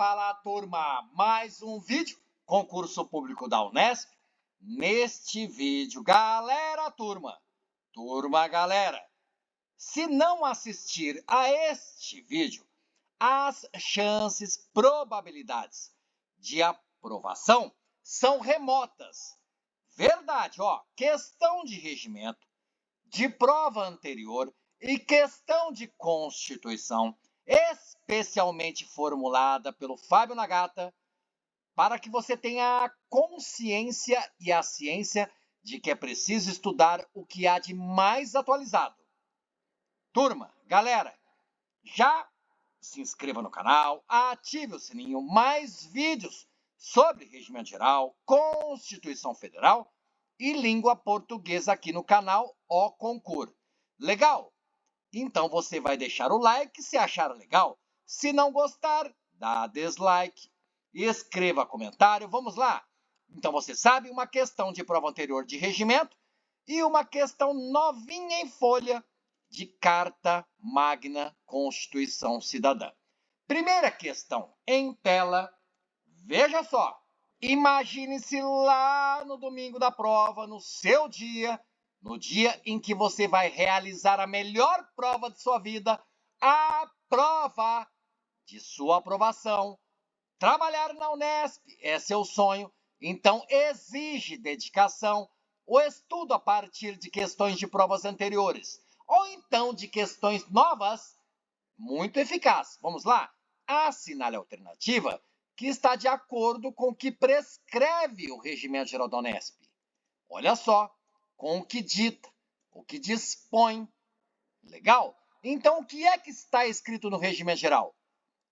fala, turma! Mais um vídeo, concurso público da Unesp. Neste vídeo, galera, galera, se não assistir a este vídeo, as probabilidades de aprovação são remotas. Verdade, ó, questão de regimento, de prova anterior e questão de Constituição, especialmente formulada pelo Fábio Nagata, para que você tenha a consciência e a ciência de que é preciso estudar o que há de mais atualizado. Turma, galera, já se inscreva no canal, ative o sininho, mais vídeos sobre Regimento Geral, Constituição Federal e língua portuguesa aqui no canal O Concur. Legal? Então você vai deixar o like se achar legal. Se não gostar, dá dislike. E escreva comentário. Vamos lá? Então você sabe, uma questão de prova anterior de regimento e uma questão novinha em folha de Carta Magna Constituição Cidadã. Primeira questão em tela. Veja só. Imagine-se lá no domingo da prova, no seu dia, no dia em que você vai realizar a melhor prova de sua vida, a prova de sua aprovação. Trabalhar na Unesp é seu sonho, então exige dedicação, o estudo a partir de questões de provas anteriores, ou então de questões novas, muito eficaz. Vamos lá? Assinale a alternativa que está de acordo com o que prescreve o Regimento Geral da Unesp. Olha só, com o que dita, o que dispõe. Legal? Então, o que é que está escrito no Regimento Geral?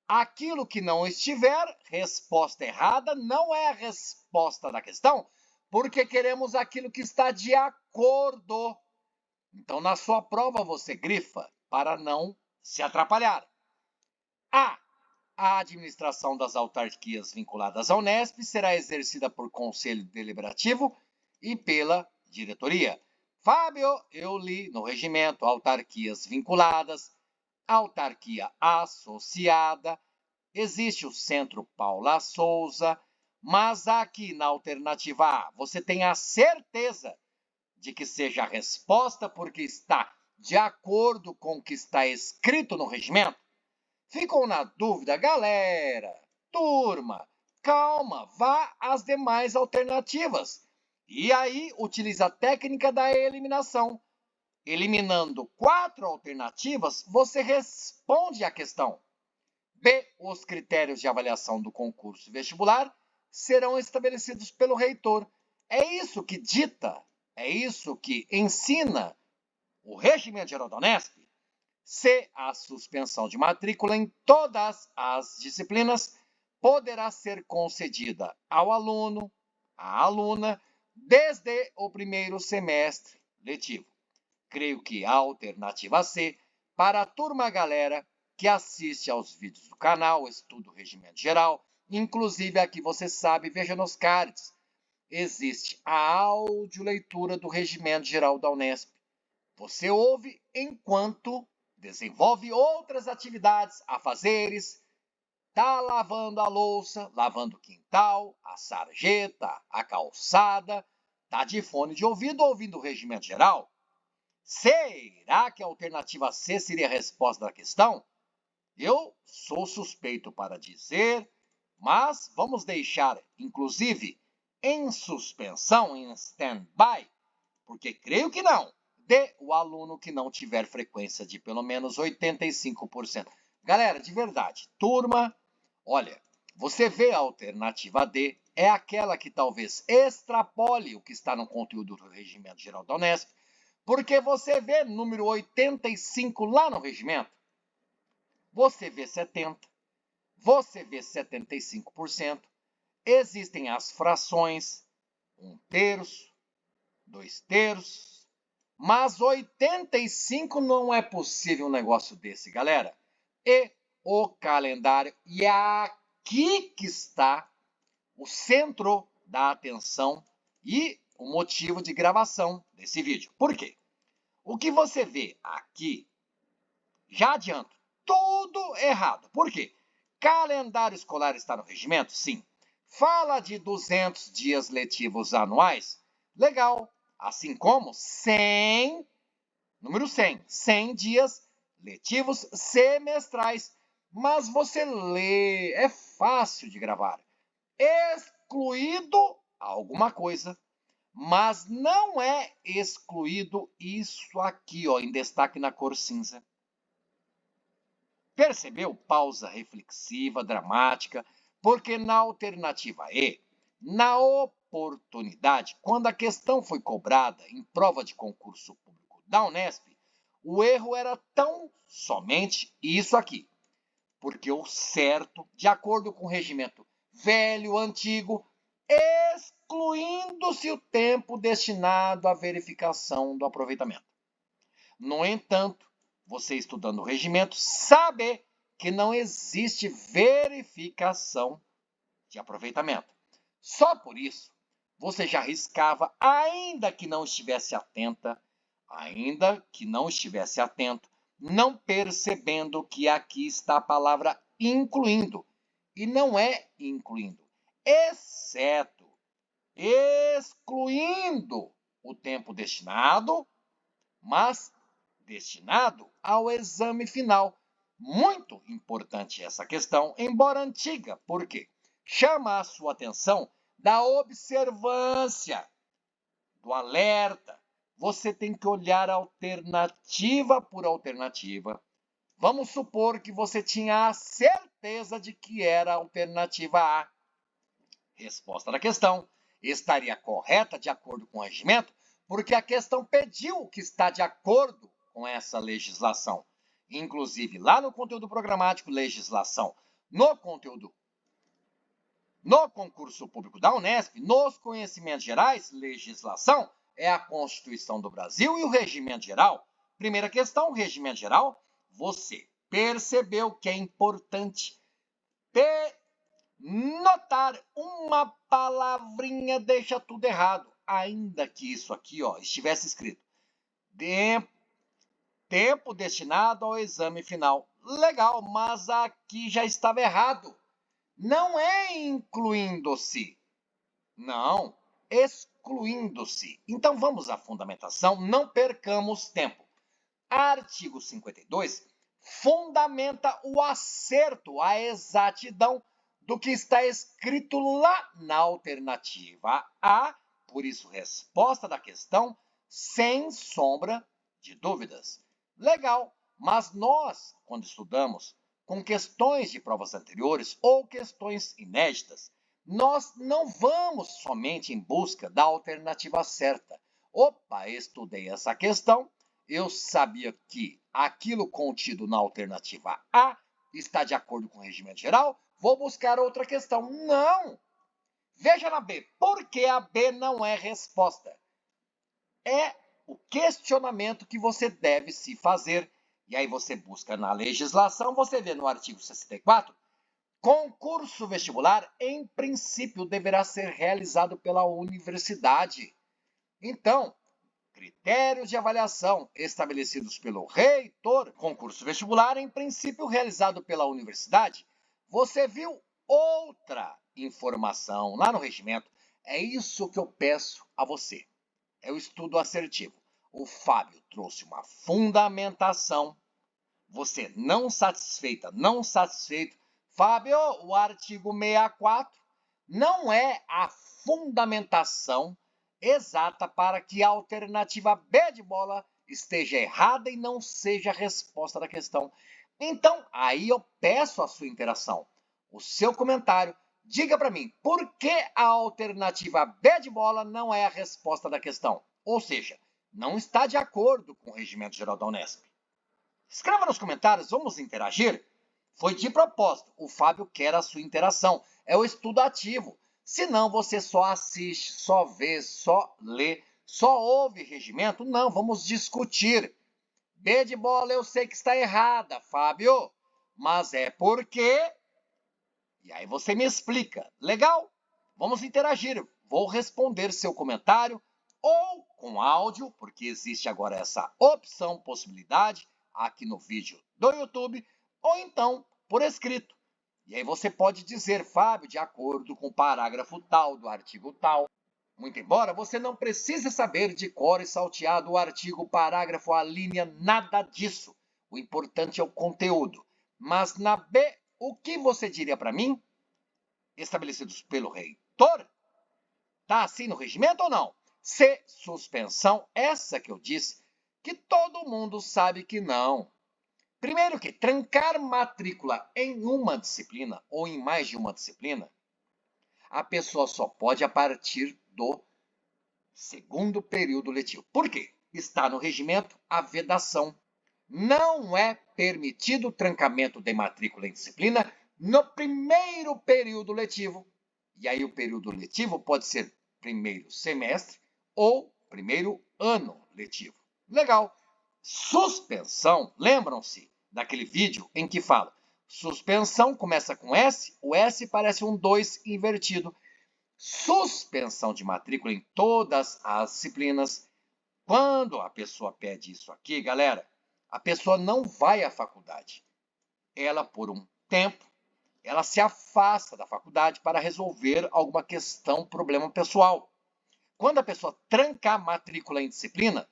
Aquilo que não estiver, resposta errada, não é a resposta da questão, porque queremos aquilo que está de acordo. Então, na sua prova, você grifa para não se atrapalhar. A administração das autarquias vinculadas à Unesp será exercida por Conselho Deliberativo e pela diretoria. Fábio, eu li no regimento autarquias vinculadas, autarquia associada, existe o Centro Paula Souza, mas aqui na alternativa A, você tem a certeza de que seja a resposta porque está de acordo com o que está escrito no regimento? Ficou na dúvida, galera? Turma, calma, vá às demais alternativas. E aí, utiliza a técnica da eliminação. Eliminando 4 alternativas, você responde à questão. B. Os critérios de avaliação do concurso vestibular serão estabelecidos pelo reitor. É isso que dita, é isso que ensina o Regimento Geral da Unesp. C. A suspensão de matrícula em todas as disciplinas poderá ser concedida ao aluno, à aluna, desde o primeiro semestre letivo. Creio que a alternativa C, para a turma galera que assiste aos vídeos do canal, Estudo Regimento Geral, inclusive aqui você sabe, veja nos cards, existe a audioleitura do Regimento Geral da Unesp. Você ouve enquanto desenvolve outras atividades, afazeres, tá lavando a louça, lavando o quintal, a sarjeta, a calçada, tá de fone de ouvido ouvindo o Regimento Geral? Será que a alternativa C seria a resposta da questão? Eu sou suspeito para dizer, mas vamos deixar, inclusive, em suspensão, em stand-by, porque creio que não. D, o aluno que não tiver frequência de pelo menos 85%. Galera, de verdade, turma, olha, você vê a alternativa D, é aquela que talvez extrapole o que está no conteúdo do Regimento Geral da Unesp, porque você vê número 85 lá no regimento, você vê 70%, você vê 75%, existem as frações, 1/3, 2/3, mas 85 não é possível um negócio desse, galera. E o calendário, e é aqui que está o centro da atenção e o motivo de gravação desse vídeo. Por quê? O que você vê aqui, já adianto, tudo errado. Por quê? Calendário escolar está no regimento? Sim. Fala de 200 dias letivos anuais? Legal. Assim como 100, número 100, 100 dias letivos semestrais. Mas você lê, é fácil de gravar. Excluído alguma coisa, mas não é excluído isso aqui, ó, em destaque na cor cinza. Percebeu? Pausa reflexiva, dramática, porque na alternativa E, na oportunidade, quando a questão foi cobrada em prova de concurso público da Unesp, o erro era tão somente isso aqui, porque o certo, de acordo com o regimento velho, antigo, excluindo-se o tempo destinado à verificação do aproveitamento. No entanto, você estudando o regimento sabe que não existe verificação de aproveitamento. Só por isso, você já riscava, ainda que não estivesse atenta, não percebendo que aqui está a palavra incluindo. E não é incluindo, exceto, excluindo o tempo destinado, mas destinado ao exame final. Muito importante essa questão, embora antiga, porque chama a sua atenção da observância, do alerta. Você tem que olhar alternativa por alternativa. Vamos supor que você tinha a certeza de que era a alternativa A. Resposta da questão estaria correta de acordo com o regimento, porque a questão pediu que está de acordo com essa legislação. Inclusive, lá no conteúdo programático, legislação, no concurso público da Unesp, nos conhecimentos gerais, legislação, é a Constituição do Brasil e o regimento geral. Primeira questão, regimento geral, você percebeu que é importante notar uma palavrinha deixa tudo errado, ainda que isso aqui, ó, estivesse escrito tempo destinado ao exame final. Legal, mas aqui já estava errado. Não é incluindo-se. Não, excluindo-se. Então vamos à fundamentação, não percamos tempo. Artigo 52 fundamenta o acerto, a exatidão do que está escrito lá na alternativa A. Por isso, resposta da questão sem sombra de dúvidas. Legal, mas nós, quando estudamos com questões de provas anteriores ou questões inéditas, nós não vamos somente em busca da alternativa certa. Opa, estudei essa questão, eu sabia que aquilo contido na alternativa A está de acordo com o regimento geral, vou buscar outra questão. Não! Veja na B, por que a B não é resposta? É o questionamento que você deve se fazer. E aí você busca na legislação, você vê no artigo 64, concurso vestibular, em princípio, deverá ser realizado pela universidade. Então, critérios de avaliação estabelecidos pelo reitor, concurso vestibular, em princípio, realizado pela universidade. Você viu outra informação lá no regimento? É isso que eu peço a você. É o estudo assertivo. O Fábio trouxe uma fundamentação. Você não satisfeito. Fábio, o artigo 64 não é a fundamentação exata para que a alternativa B de bola esteja errada e não seja a resposta da questão. Então, aí eu peço a sua interação, o seu comentário. Diga para mim, por que a alternativa B de bola não é a resposta da questão? Ou seja, não está de acordo com o regimento geral da Unesp. Escreva nos comentários, vamos interagir? Foi de propósito, o Fábio quer a sua interação. É o estudo ativo. Senão você só assiste, só vê, só lê, só ouve regimento. Não, vamos discutir. B de bola eu sei que está errada, Fábio. Mas é porque... E aí você me explica. Legal? Vamos interagir. Vou responder seu comentário ou com áudio, porque existe agora essa opção, possibilidade, aqui no vídeo do YouTube, ou então por escrito. E aí você pode dizer, Fábio, de acordo com o parágrafo tal do artigo tal. Muito embora você não precise saber de cor e salteado o artigo, o parágrafo, a linha, nada disso. O importante é o conteúdo. Mas na B, o que você diria para mim? Estabelecidos pelo reitor? Tá assim no regimento ou não? C, suspensão, essa que eu disse, que todo mundo sabe que não. Primeiro que trancar matrícula em uma disciplina ou em mais de uma disciplina, a pessoa só pode a partir do segundo período letivo. Por quê? Está no regimento a vedação. Não é permitido o trancamento de matrícula em disciplina no primeiro período letivo. E aí o período letivo pode ser primeiro semestre ou primeiro ano letivo. Legal. Suspensão, lembram-se daquele vídeo em que fala suspensão começa com S, o S parece um 2 invertido. Suspensão de matrícula em todas as disciplinas. Quando a pessoa pede isso aqui, galera, a pessoa não vai à faculdade. Ela, por um tempo, ela se afasta da faculdade para resolver alguma questão, problema pessoal. Quando a pessoa trancar a matrícula em disciplina,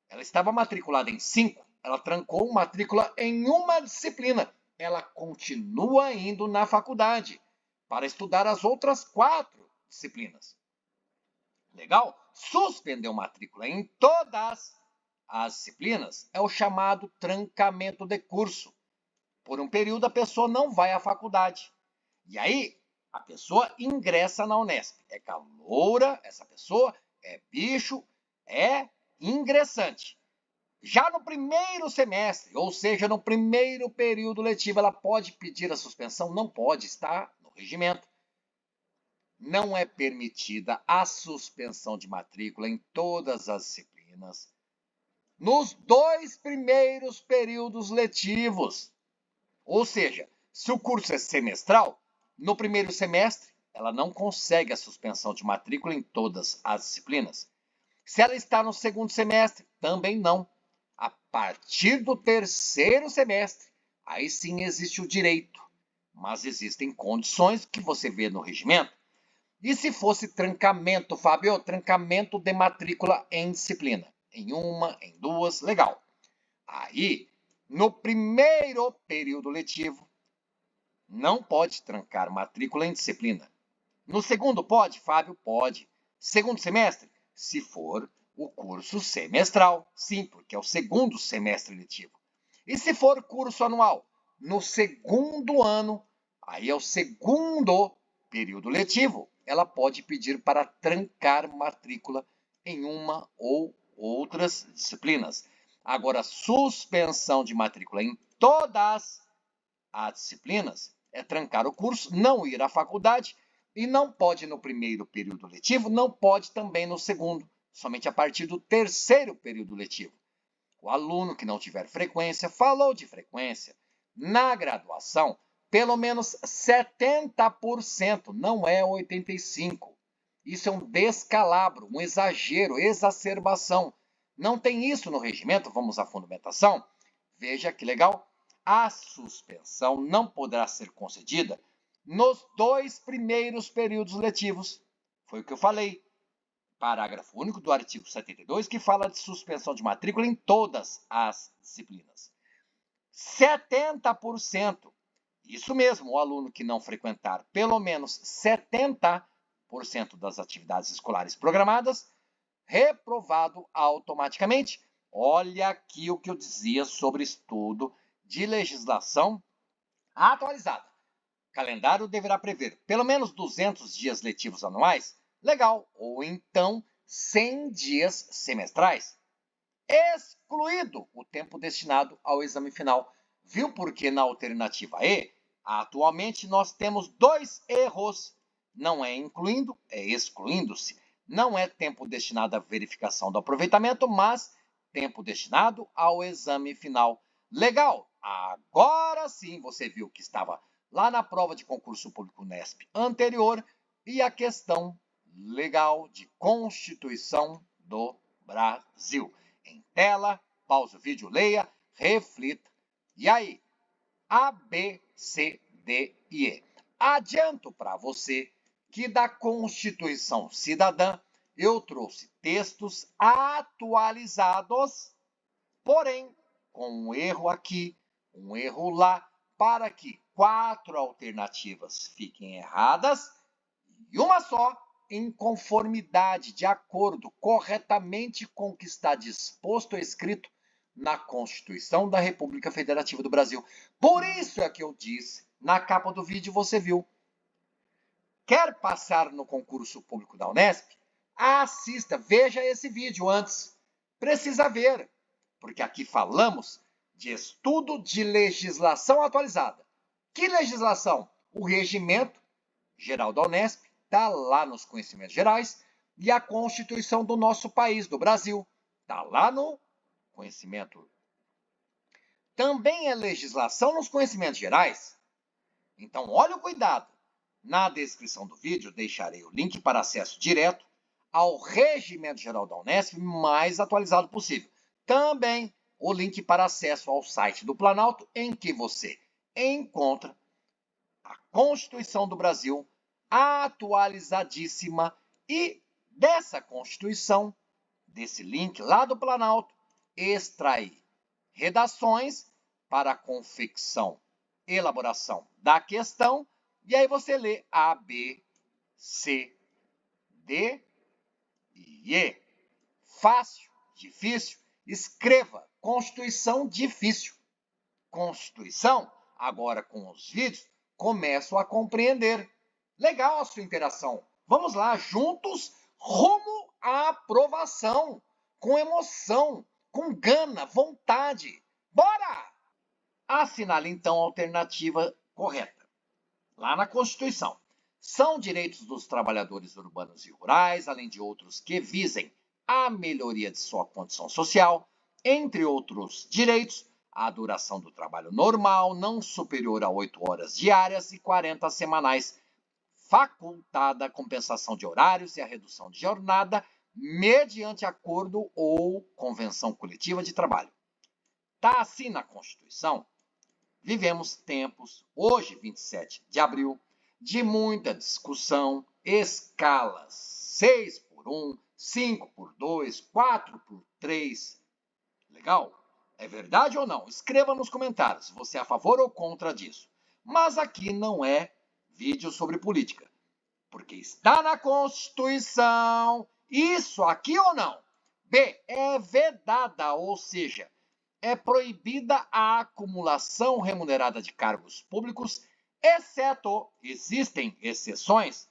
ela estava matriculada em 5, ela trancou matrícula em uma disciplina. Ela continua indo na faculdade para estudar as outras 4 disciplinas. Legal? Suspendeu matrícula em todas as disciplinas é o chamado trancamento de curso. Por um período, a pessoa não vai à faculdade. E aí, a pessoa ingressa na Unesp. É caloura, essa pessoa é bicho, é ingressante. Já no primeiro semestre, ou seja, no primeiro período letivo, ela pode pedir a suspensão? Não pode, está no regimento. Não é permitida a suspensão de matrícula em todas as disciplinas nos 2 primeiros períodos letivos. Ou seja, se o curso é semestral, no primeiro semestre, ela não consegue a suspensão de matrícula em todas as disciplinas. Se ela está no segundo semestre, também não. A partir do terceiro semestre, aí sim existe o direito. Mas existem condições que você vê no regimento. E se fosse trancamento, Fábio, trancamento de matrícula em disciplina? Em uma, em 2, legal. Aí, no primeiro período letivo, não pode trancar matrícula em disciplina. No segundo pode, Fábio? Pode. Segundo semestre? Se for o curso semestral, sim, porque é o segundo semestre letivo. E se for curso anual? No segundo ano, aí é o segundo período letivo, ela pode pedir para trancar matrícula em uma ou outras disciplinas. Agora, suspensão de matrícula em todas as disciplinas é trancar o curso, não ir à faculdade e não pode no primeiro período letivo, não pode também no segundo, somente a partir do terceiro período letivo. O aluno que não tiver frequência, falou de frequência, na graduação, pelo menos 70%, não é 85%. Isso é um descalabro, um exagero, exacerbação. Não tem isso no regimento, vamos à fundamentação? Veja que legal. A suspensão não poderá ser concedida nos 2 primeiros períodos letivos. Foi o que eu falei. Parágrafo único do artigo 72, que fala de suspensão de matrícula em todas as disciplinas. 70%. Isso mesmo, o aluno que não frequentar pelo menos 70% das atividades escolares programadas, reprovado automaticamente. Olha aqui o que eu dizia sobre estudo de legislação atualizada. Calendário deverá prever pelo menos 200 dias letivos anuais, legal, ou então 100 dias semestrais, excluído o tempo destinado ao exame final. Viu por que na alternativa E, atualmente nós temos 2 erros. Não é incluindo, é excluindo-se. Não é tempo destinado à verificação do aproveitamento, mas tempo destinado ao exame final. Legal! Agora sim você viu que estava lá na prova de concurso público Unesp anterior e a questão legal de Constituição do Brasil. Em tela, pause o vídeo, leia, reflita. E aí? A, B, C, D, e. Adianto para você que da Constituição Cidadã eu trouxe textos atualizados, porém com um erro aqui, um erro lá, para que 4 alternativas fiquem erradas e uma só em conformidade, de acordo corretamente com o que está disposto e escrito na Constituição da República Federativa do Brasil. Por isso é que eu disse, na capa do vídeo você viu. Quer passar no concurso público da Unesp? Assista, veja esse vídeo antes. Precisa ver, porque aqui falamos de estudo de legislação atualizada. Que legislação? O Regimento Geral da Unesp está lá nos conhecimentos gerais e a Constituição do nosso país, do Brasil, está lá no conhecimento. Também é legislação nos conhecimentos gerais. Então, olha o cuidado. Na descrição do vídeo, deixarei o link para acesso direto ao Regimento Geral da Unesp mais atualizado possível. Também o link para acesso ao site do Planalto, em que você encontra a Constituição do Brasil atualizadíssima e dessa Constituição, desse link lá do Planalto, extrair redações para a confecção, elaboração da questão, e aí você lê A, B, C, D e E. Fácil, difícil, escreva Constituição difícil. Constituição, agora com os vídeos, começo a compreender. Legal a sua interação. Vamos lá, juntos, rumo à aprovação, com emoção, com gana, vontade. Bora! Assinale então a alternativa correta. Lá na Constituição. São direitos dos trabalhadores urbanos e rurais, além de outros que visem a melhoria de sua condição social, entre outros direitos, a duração do trabalho normal, não superior a 8 horas diárias e 40 semanais, facultada a compensação de horários e a redução de jornada, mediante acordo ou convenção coletiva de trabalho. Está assim na Constituição? Vivemos tempos, hoje, 27 de abril, de muita discussão, escalas 6x1, 5x2, 4x3. Legal? É verdade ou não? Escreva nos comentários se você é a favor ou contra disso. Mas aqui não é vídeo sobre política, porque está na Constituição. Isso aqui ou não? B, é vedada, ou seja, é proibida a acumulação remunerada de cargos públicos, exceto, existem exceções.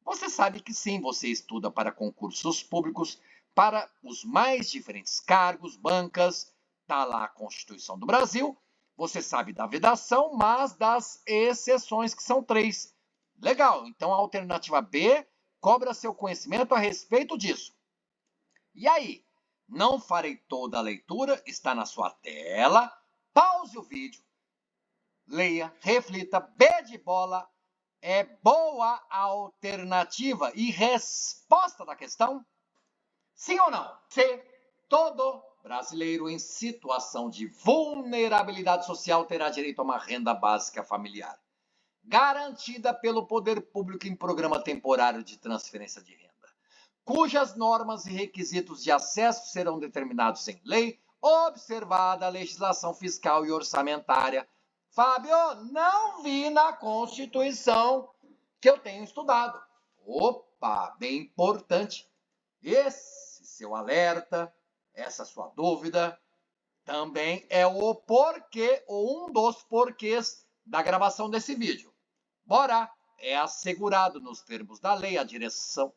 Você sabe que sim, você estuda para concursos públicos, para os mais diferentes cargos, bancas, está lá a Constituição do Brasil. Você sabe da vedação, mas das exceções, que são 3. Legal, então a alternativa B cobra seu conhecimento a respeito disso. E aí? Não farei toda a leitura, está na sua tela. Pause o vídeo, leia, reflita, B de bola. É boa a alternativa e resposta da questão? Sim ou não? C. Todo brasileiro em situação de vulnerabilidade social terá direito a uma renda básica familiar, garantida pelo poder público em programa temporário de transferência de renda, cujas normas e requisitos de acesso serão determinados em lei, observada a legislação fiscal e orçamentária. Fábio, não vi na Constituição que eu tenho estudado. Opa, bem importante. Esse seu alerta, essa sua dúvida, também é o porquê, ou um dos porquês da gravação desse vídeo. Bora! É assegurado nos termos da lei a direção.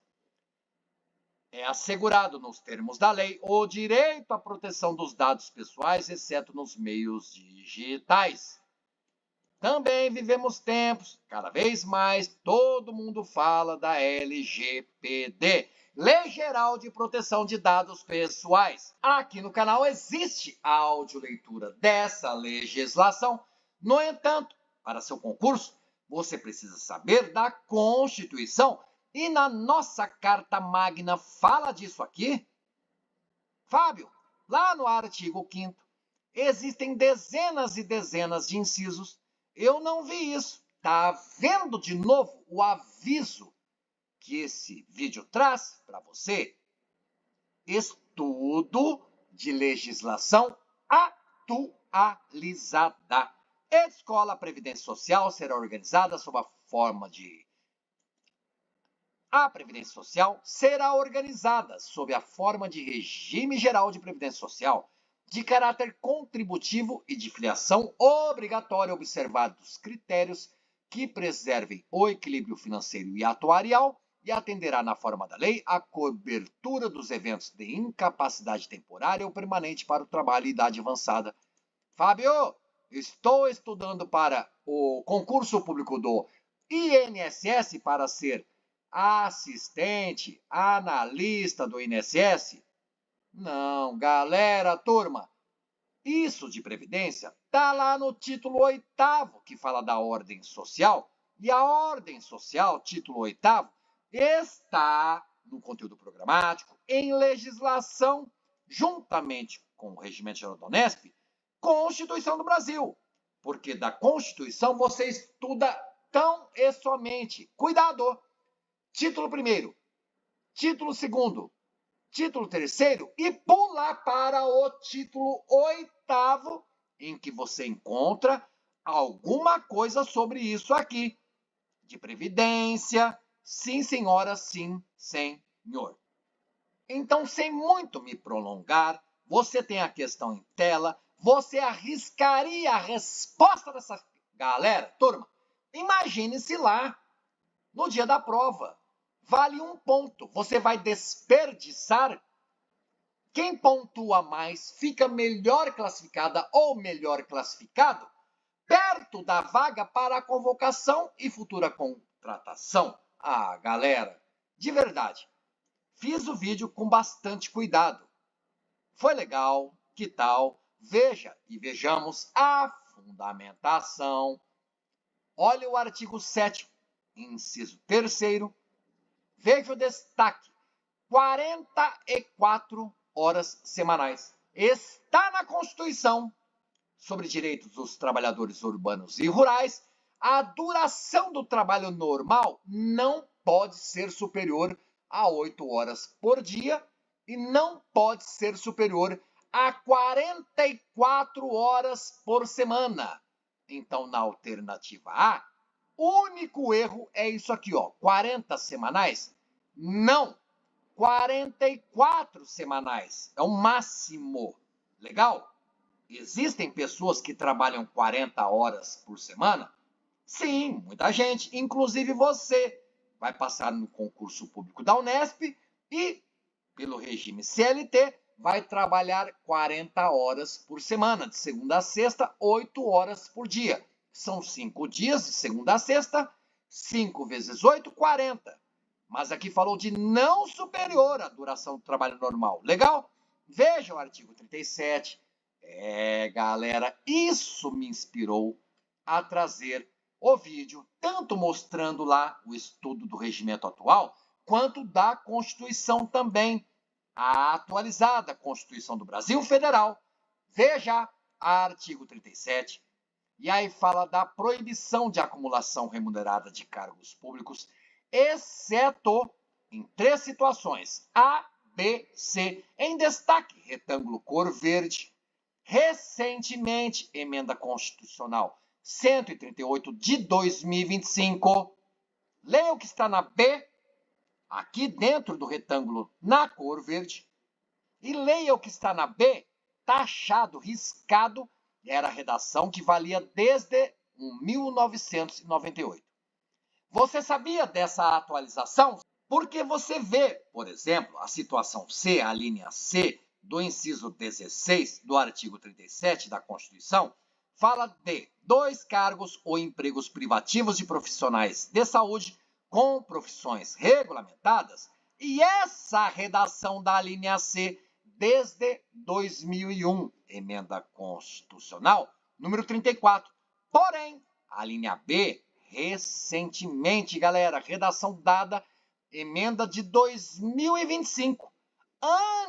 É assegurado nos termos da lei o direito à proteção dos dados pessoais, exceto nos meios digitais. Também vivemos tempos, cada vez mais, todo mundo fala da LGPD, Lei Geral de Proteção de Dados Pessoais. Aqui no canal existe a audioleitura dessa legislação. No entanto, para seu concurso, você precisa saber da Constituição. E na nossa Carta Magna fala disso aqui? Fábio, lá no artigo 5º, existem dezenas e dezenas de incisos. Eu não vi isso. Tá vendo de novo o aviso que esse vídeo traz para você? Estudo de legislação atualizada. Escola Previdência Social será organizada sob a forma de... A Previdência Social será organizada sob a forma de regime geral de previdência social, de caráter contributivo e de filiação obrigatória, observados critérios que preservem o equilíbrio financeiro e atuarial, e atenderá, na forma da lei, a cobertura dos eventos de incapacidade temporária ou permanente para o trabalho e idade avançada. Fábio, estou estudando para o concurso público do INSS para ser assistente, analista do INSS? Não, galera, turma, isso de previdência tá lá no título 8º, que fala da ordem social, e a ordem social, título 8º, está no conteúdo programático, em legislação, juntamente com o Regimento Geral da Unesp, Constituição do Brasil, porque da Constituição você estuda tão e somente, cuidado, título 1º, título 2º, título 3º e pula para o título 8º, em que você encontra alguma coisa sobre isso aqui, de previdência, sim senhora, sim senhor. Então, sem muito me prolongar, você tem a questão em tela, você arriscaria a resposta dessa galera? Turma, imagine-se lá, no dia da prova. Vale 1 ponto. Você vai desperdiçar? Quem pontua mais fica melhor classificada ou melhor classificado perto da vaga para a convocação e futura contratação. Ah, galera, de verdade, fiz o vídeo com bastante cuidado. Foi legal? Que tal? Veja e vejamos a fundamentação. Olha o artigo 7º, inciso 3º. Veja o destaque. 44 horas semanais. Está na Constituição sobre direitos dos trabalhadores urbanos e rurais. A duração do trabalho normal não pode ser superior a 8 horas por dia e não pode ser superior a 44 horas por semana. Então, na alternativa A, o único erro é isso aqui, ó, 40 semanais? Não, 44 semanais é o máximo. Legal? Existem pessoas que trabalham 40 horas por semana? Sim, muita gente, inclusive você, vai passar no concurso público da Unesp e, pelo regime CLT, vai trabalhar 40 horas por semana, de segunda a sexta, 8 horas por dia. São 5 dias, de segunda a sexta, 5 vezes 8, 40. Mas aqui falou de não superior à duração do trabalho normal. Legal? Veja o artigo 37. Galera, isso me inspirou a trazer o vídeo, tanto mostrando lá o estudo do regimento atual, quanto da Constituição também, a atualizada Constituição do Brasil Federal. Veja artigo 37. E aí fala da proibição de acumulação remunerada de cargos públicos, exceto em 3 situações, A, B, C. Em destaque, retângulo cor verde. Recentemente, emenda constitucional 138 de 2025. Leia o que está na B, aqui dentro do retângulo na cor verde, e leia o que está na B, taxado, riscado, era a redação que valia desde 1998. Você sabia dessa atualização? Porque você vê, por exemplo, a situação C, a linha C, do inciso 16 do artigo 37 da Constituição, fala de 2 cargos ou empregos privativos de profissionais de saúde com profissões regulamentadas, e essa redação da linha C desde 2001, emenda constitucional número 34. Porém, a linha B, recentemente, galera, redação dada, emenda de 2025.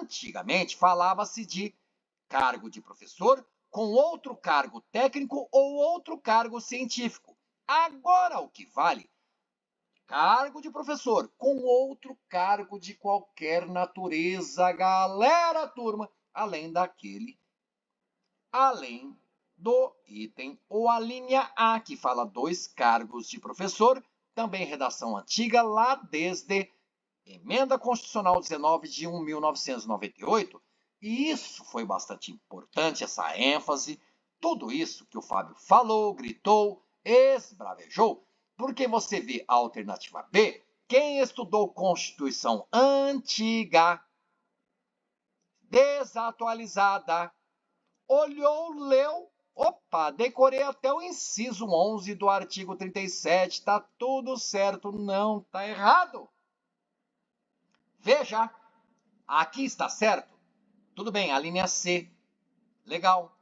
Antigamente falava-se de cargo de professor com outro cargo técnico ou outro cargo científico. Agora, o que vale? Cargo de professor com outro cargo de qualquer natureza, galera, turma, além do item ou a linha A, que fala 2 cargos de professor, também redação antiga, lá desde Emenda Constitucional 19 de 1998. E isso foi bastante importante, essa ênfase, tudo isso que o Fábio falou, gritou, esbravejou, porque você vê a alternativa B, quem estudou Constituição antiga, desatualizada, olhou, leu, opa, decorei até o inciso 11 do artigo 37, tá tudo certo, não tá errado. Veja, aqui está certo. Tudo bem, a linha C, legal.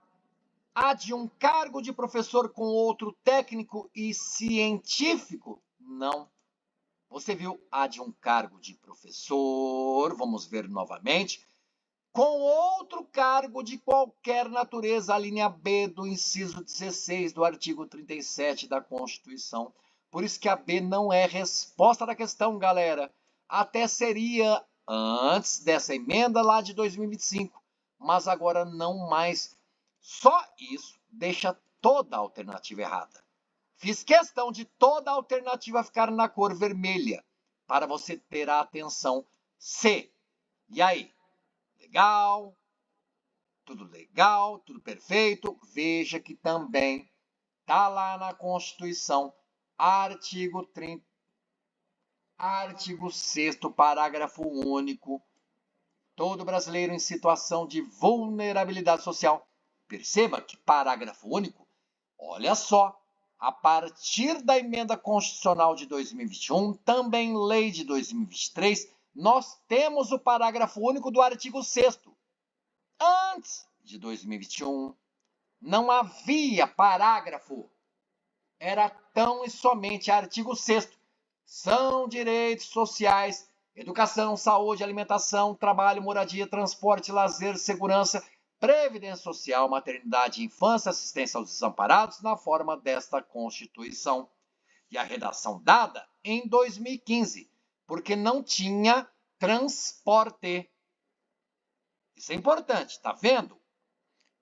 A de um cargo de professor com outro técnico e científico? Não. Você viu a de um cargo de professor, vamos ver novamente, com outro cargo de qualquer natureza, a linha B do inciso 16 do artigo 37 da Constituição. Por isso que a B não é resposta da questão, galera. Até seria antes dessa emenda lá de 2025, mas agora não mais. Só isso deixa toda a alternativa errada. Fiz questão de toda a alternativa ficar na cor vermelha, para você ter a atenção C. E aí? Legal, tudo perfeito. Veja que também está lá na Constituição, artigo 30, artigo 6º, parágrafo único. Todo brasileiro em situação de vulnerabilidade social. Perceba que parágrafo único, olha só, a partir da emenda constitucional de 2021, também lei de 2023, nós temos o parágrafo único do artigo 6º. Antes de 2021, não havia parágrafo. Era tão e somente artigo 6º. São direitos sociais, educação, saúde, alimentação, trabalho, moradia, transporte, lazer, segurança, previdência social, maternidade, infância, assistência aos desamparados, na forma desta Constituição. E a redação dada em 2015, porque não tinha transporte. Isso é importante, tá vendo?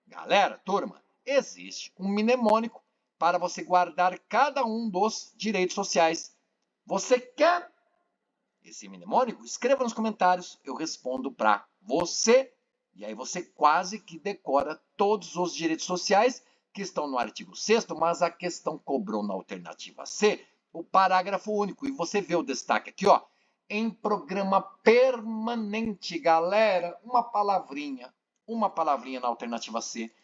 Galera, turma, existe um mnemônico para você guardar cada um dos direitos sociais. Você quer esse mnemônico? Escreva nos comentários, eu respondo para você. E aí você quase que decora todos os direitos sociais que estão no artigo 6º, mas a questão cobrou na alternativa C o parágrafo único. E você vê o destaque aqui, ó, em programa permanente, galera, uma palavrinha na alternativa C.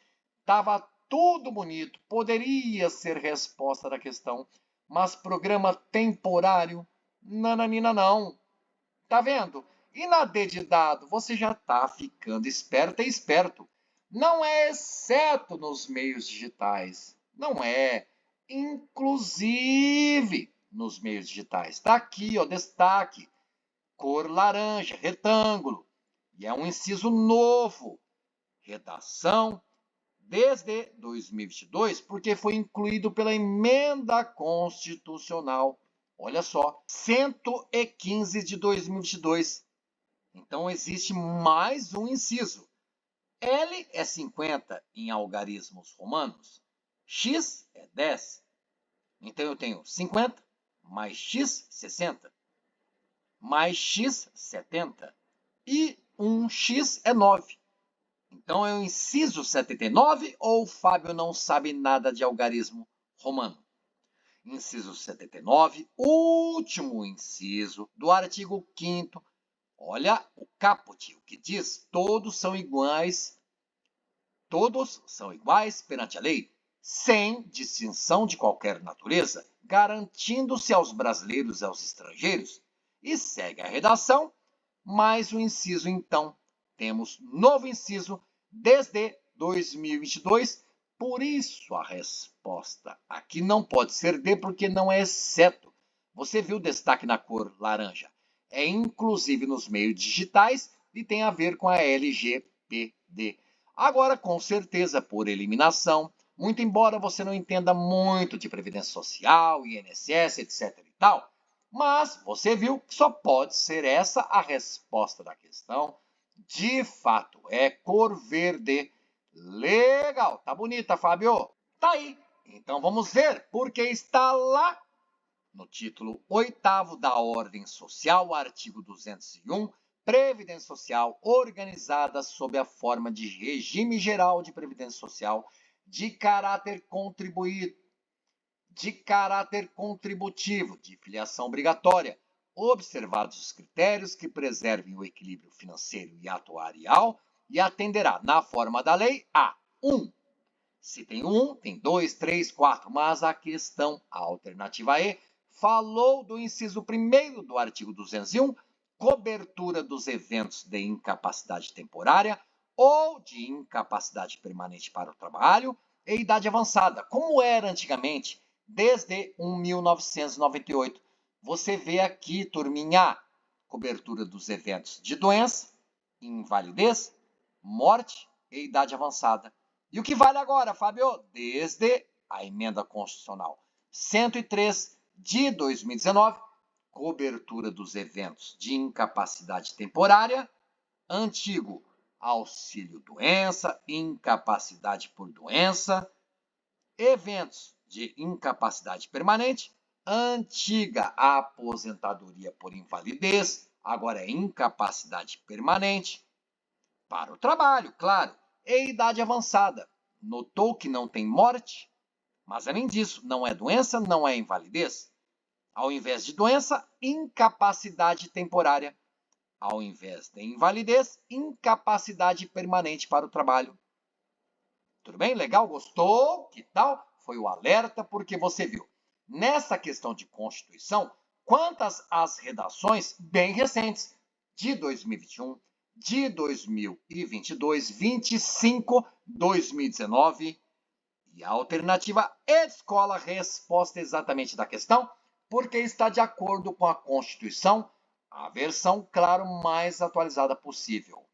Tava tudo bonito, poderia ser resposta da questão, mas programa temporário, nananina não. Tá vendo? E na D de dado, você já tá ficando esperta e esperto. Não é exceto nos meios digitais. Não é. Inclusive nos meios digitais. Tá aqui, ó, destaque. Cor laranja, retângulo. E é um inciso novo. Redação desde 2022, porque foi incluído pela emenda constitucional. Olha só, 115 de 2022. Então, existe mais um inciso. L é 50 em algarismos romanos. X é 10. Então, eu tenho 50 mais X, 60. Mais X, 70. E 1X é 9. Então, é o inciso 79 ou o Fábio não sabe nada de algarismo romano? Inciso 79, último inciso do artigo 5º. Olha o caput, o que diz: todos são iguais perante a lei, sem distinção de qualquer natureza, garantindo-se aos brasileiros e aos estrangeiros. E segue a redação, mais um inciso, então. Temos novo inciso desde 2022, por isso a resposta aqui não pode ser D, porque não é exceto. Você viu o destaque na cor laranja? É inclusive nos meios digitais e tem a ver com a LGPD. Agora, com certeza, por eliminação, Muito embora você não entenda muito de Previdência Social, INSS, etc e tal, mas você viu que só pode ser essa a resposta da questão. De fato, é cor verde. Legal, tá bonita, Fábio? Tá aí. Então vamos ver, porque está lá no título 8º da Ordem Social, artigo 201, Previdência Social organizada sob a forma de regime geral de previdência social de caráter contributivo, de filiação obrigatória, observados os critérios que preservem o equilíbrio financeiro e atuarial, e atenderá, na forma da lei, a 1. Se tem 1, tem 2, 3, 4, mas a questão, a alternativa E, falou do inciso 1º do artigo 201, cobertura dos eventos de incapacidade temporária ou de incapacidade permanente para o trabalho e idade avançada, como era antigamente, desde 1998. Você vê aqui, turminha, cobertura dos eventos de doença, invalidez, morte e idade avançada. E o que vale agora, Fábio? Desde a emenda constitucional 103 de 2019, cobertura dos eventos de incapacidade temporária, antigo auxílio-doença, incapacidade por doença, eventos de incapacidade permanente, antiga aposentadoria por invalidez, agora é incapacidade permanente, para o trabalho, claro, e idade avançada. Notou que não tem morte? Mas além disso, não é doença, não é invalidez. Ao invés de doença, incapacidade temporária. Ao invés de invalidez, incapacidade permanente para o trabalho. Tudo bem? Legal? Gostou? Que tal? Foi o alerta porque você viu. Nessa questão de Constituição, quantas as redações bem recentes, de 2021, de 2022, 25, 2019, e a alternativa escola resposta exatamente da questão, porque está de acordo com a Constituição, a versão, claro, mais atualizada possível.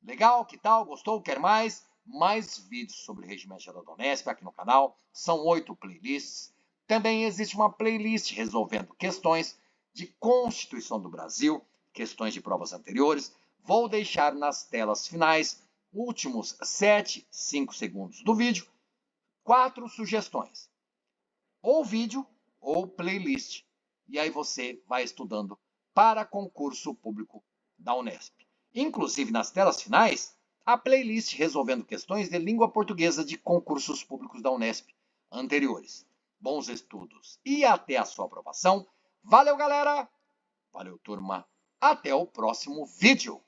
Legal? Que tal? Gostou? Quer mais? Mais vídeos sobre regimento geral da Unesp aqui no canal. São 8 playlists. Também existe uma playlist resolvendo questões de Constituição do Brasil, questões de provas anteriores. Vou deixar nas telas finais, últimos 5 segundos do vídeo, 4 sugestões. Ou vídeo ou playlist. E aí você vai estudando para concurso público da Unesp. Inclusive, nas telas finais, a playlist resolvendo questões de língua portuguesa de concursos públicos da Unesp anteriores. Bons estudos e até a sua aprovação. Valeu, galera! Valeu, turma! Até o próximo vídeo!